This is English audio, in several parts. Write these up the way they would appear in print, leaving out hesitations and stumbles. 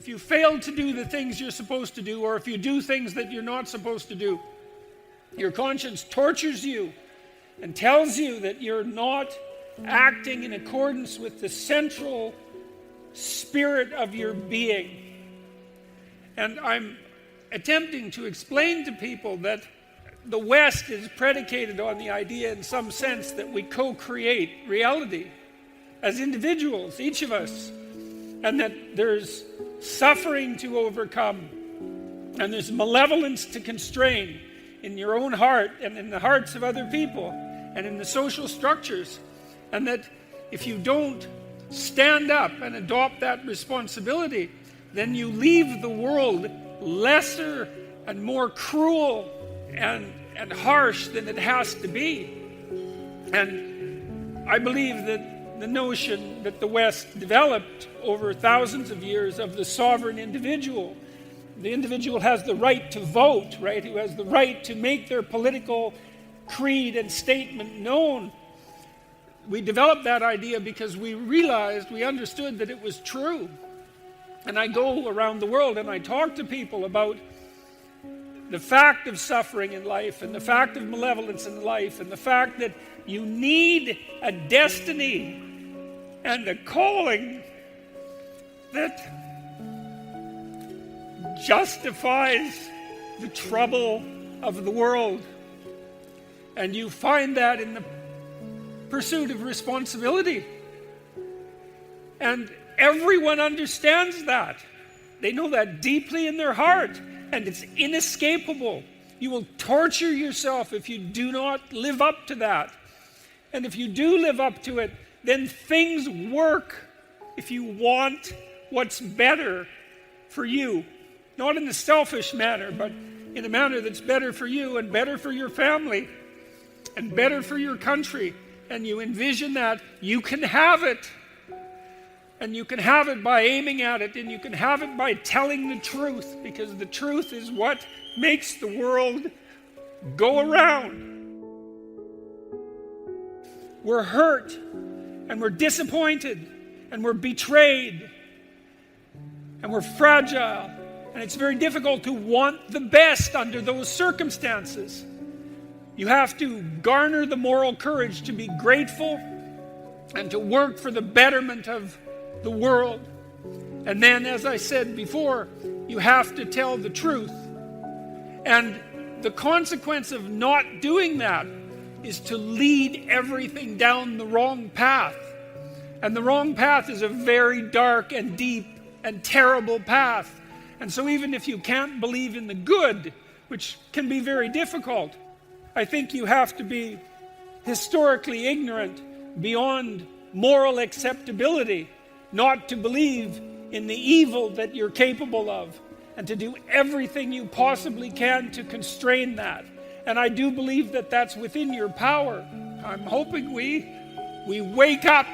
if you fail to do the things you're supposed to do, or if you do things that you're not supposed to do, your conscience tortures you and tells you that you're not acting in accordance with the central spirit of your being. And I'm attempting to explain to people that the West is predicated on the idea in some sense that we co-create reality as individuals, each of us, and that there's suffering to overcome and there's malevolence to constrain in your own heart and in the hearts of other people and in the social structures, and that if you don't stand up and adopt that responsibility, then you leave the world lesser and more cruel and harsh than it has to be. And I believe that the notion that the West developed over thousands of years of the sovereign individual, the individual has the right to vote, right? Who has the right to make their political creed and statement known. We developed that idea because we understood that it was true. And I go around the world and I talk to people about the fact of suffering in life and the fact of malevolence in life and the fact that you need a destiny and a calling that justifies the trouble of the world. And you find that in the pursuit of responsibility. And everyone understands that. They know that deeply in their heart, and it's inescapable. You will torture yourself if you do not live up to that. And if you do live up to it, then things work if you want what's better for you. Not in a selfish manner, but in a manner that's better for you and better for your family and better for your country. And you envision that you can have it. And you can have it by aiming at it, and you can have it by telling the truth, because the truth is what makes the world go around. We're hurt, and we're disappointed, and we're betrayed, and we're fragile, and it's very difficult to want the best under those circumstances. You have to garner the moral courage to be grateful and to work for the betterment of the world. And then, as I said before, you have to tell the truth. And the consequence of not doing that is to lead everything down the wrong path. And the wrong path is a very dark and deep and terrible path. And so even if you can't believe in the good, which can be very difficult, I think you have to be historically ignorant beyond moral acceptability not to believe in the evil that you're capable of, and to do everything you possibly can to constrain that. And I do believe that that's within your power. I'm hoping we wake up.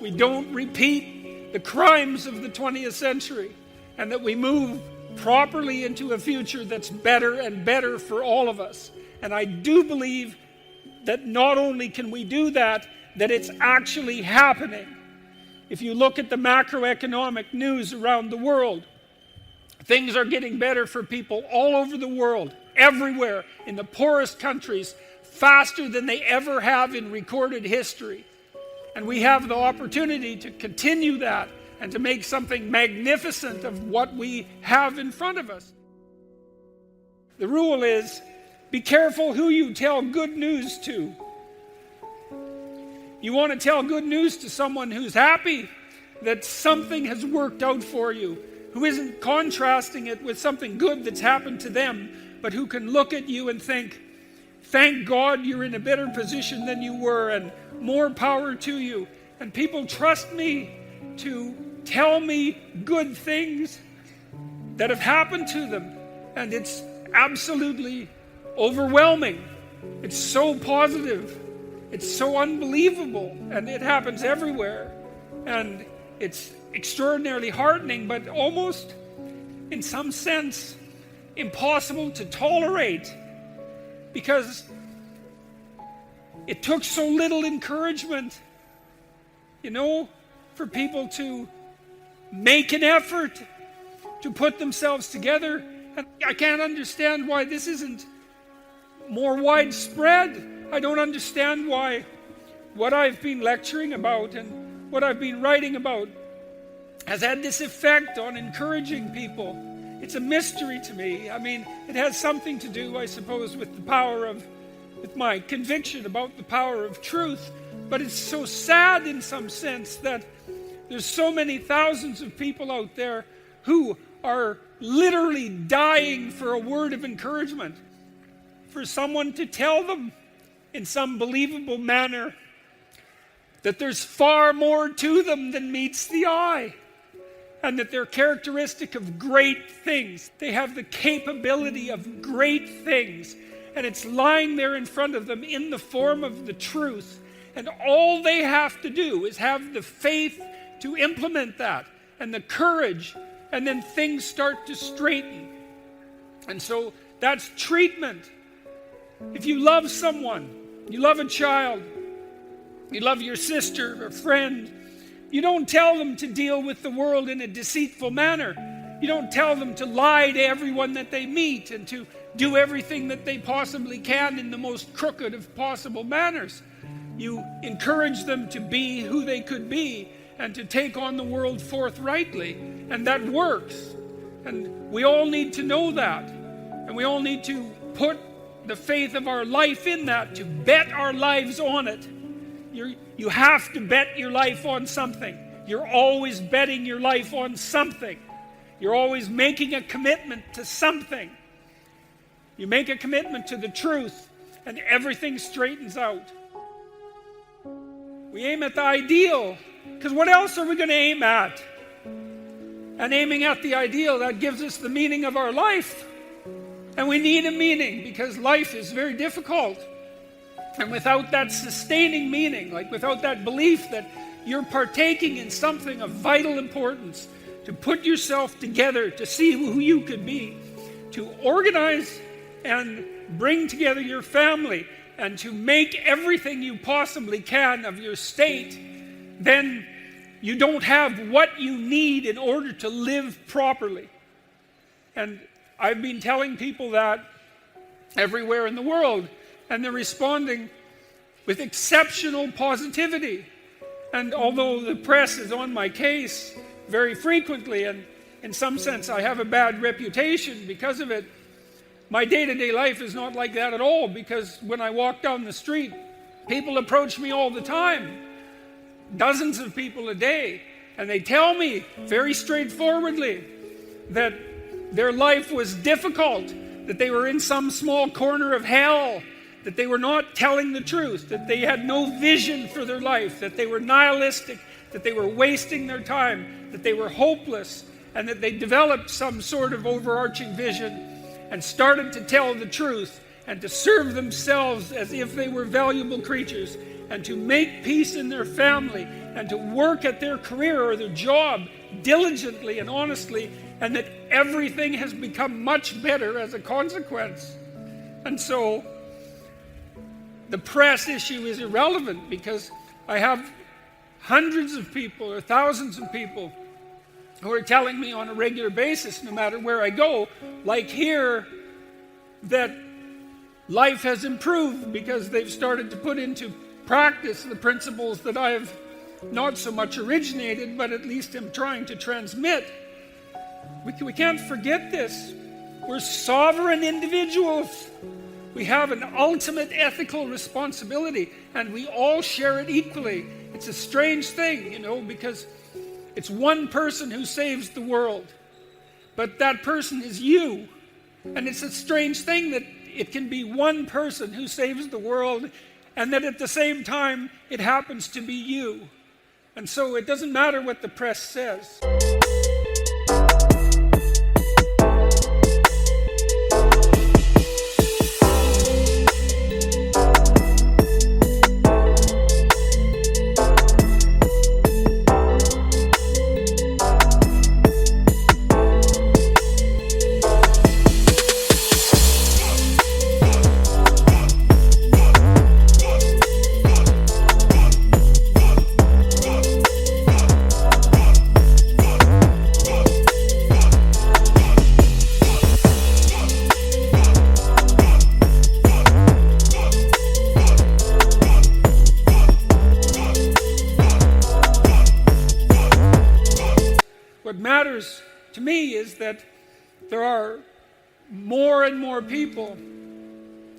We don't repeat the crimes of the 20th century, and that we move properly into a future that's better and better for all of us. And I do believe that not only can we do that, that it's actually happening. If you look at the macroeconomic news around the world, things are getting better for people all over the world, everywhere, in the poorest countries, faster than they ever have in recorded history. And we have the opportunity to continue that and to make something magnificent of what we have in front of us. The rule is, be careful who you tell good news to. You want to tell good news to someone who's happy that something has worked out for you, who isn't contrasting it with something good that's happened to them, but who can look at you and think, thank God you're in a better position than you were, and more power to you. And people trust me to tell me good things that have happened to them. And it's absolutely overwhelming. It's so positive. It's so unbelievable, and it happens everywhere. And it's extraordinarily heartening, but almost, in some sense, impossible to tolerate, because it took so little encouragement, for people to make an effort to put themselves together. And I can't understand why this isn't more widespread. I don't understand why what I've been lecturing about and what I've been writing about has had this effect on encouraging people. It's a mystery to me. I mean, it has something to do, I suppose, with my conviction about the power of truth. But it's so sad in some sense that there's so many thousands of people out there who are literally dying for a word of encouragement, for someone to tell them in some believable manner that there's far more to them than meets the eye, and that they're characteristic of great things. They have the capability of great things, and it's lying there in front of them in the form of the truth. And all they have to do is have the faith to implement that, and the courage, and then things start to straighten. And so that's treatment. If you love someone, you love a child, you love your sister or friend, you don't tell them to deal with the world in a deceitful manner. You don't tell them to lie to everyone that they meet and to do everything that they possibly can in the most crooked of possible manners. You encourage them to be who they could be and to take on the world forthrightly. And that works. And we all need to know that. And we all need to put the faith of our life in that, to bet our lives on it. You have to bet your life on something. You're always betting your life on something. You're always making a commitment to something. You make a commitment to the truth, and everything straightens out. We aim at the ideal, because what else are we going to aim at? And aiming at the ideal, that gives us the meaning of our life. And we need a meaning, because life is very difficult. And without that sustaining meaning, like without that belief that you're partaking in something of vital importance, to put yourself together, to see who you could be, to organize and bring together your family, and to make everything you possibly can of your state, then you don't have what you need in order to live properly. And I've been telling people that everywhere in the world, and they're responding with exceptional positivity. And although the press is on my case very frequently, and in some sense I have a bad reputation because of it, my day-to-day life is not like that at all, because when I walk down the street, people approach me all the time, dozens of people a day, and they tell me very straightforwardly that their life was difficult, that they were in some small corner of hell, that they were not telling the truth, that they had no vision for their life, that they were nihilistic, that they were wasting their time, that they were hopeless, and that they developed some sort of overarching vision and started to tell the truth and to serve themselves as if they were valuable creatures and to make peace in their family and to work at their career or their job diligently and honestly, and that everything has become much better as a consequence. And so the press issue is irrelevant, because I have hundreds of people or thousands of people who are telling me on a regular basis, no matter where I go, like here, that life has improved because they've started to put into practice the principles that I have not so much originated, but at least am trying to transmit. We can't forget this. We're sovereign individuals. We have an ultimate ethical responsibility, and we all share it equally. It's a strange thing, because it's one person who saves the world, but that person is you. And it's a strange thing that it can be one person who saves the world, and that at the same time it happens to be you. And so it doesn't matter what the press says. matters to me is that there are more and more people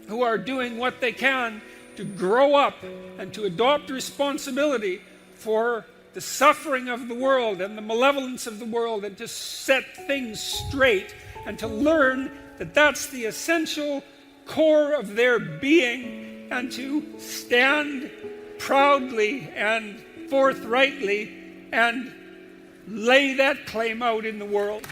who are doing what they can to grow up and to adopt responsibility for the suffering of the world and the malevolence of the world, and to set things straight and to learn that that's the essential core of their being, and to stand proudly and forthrightly and lay that claim out in the world.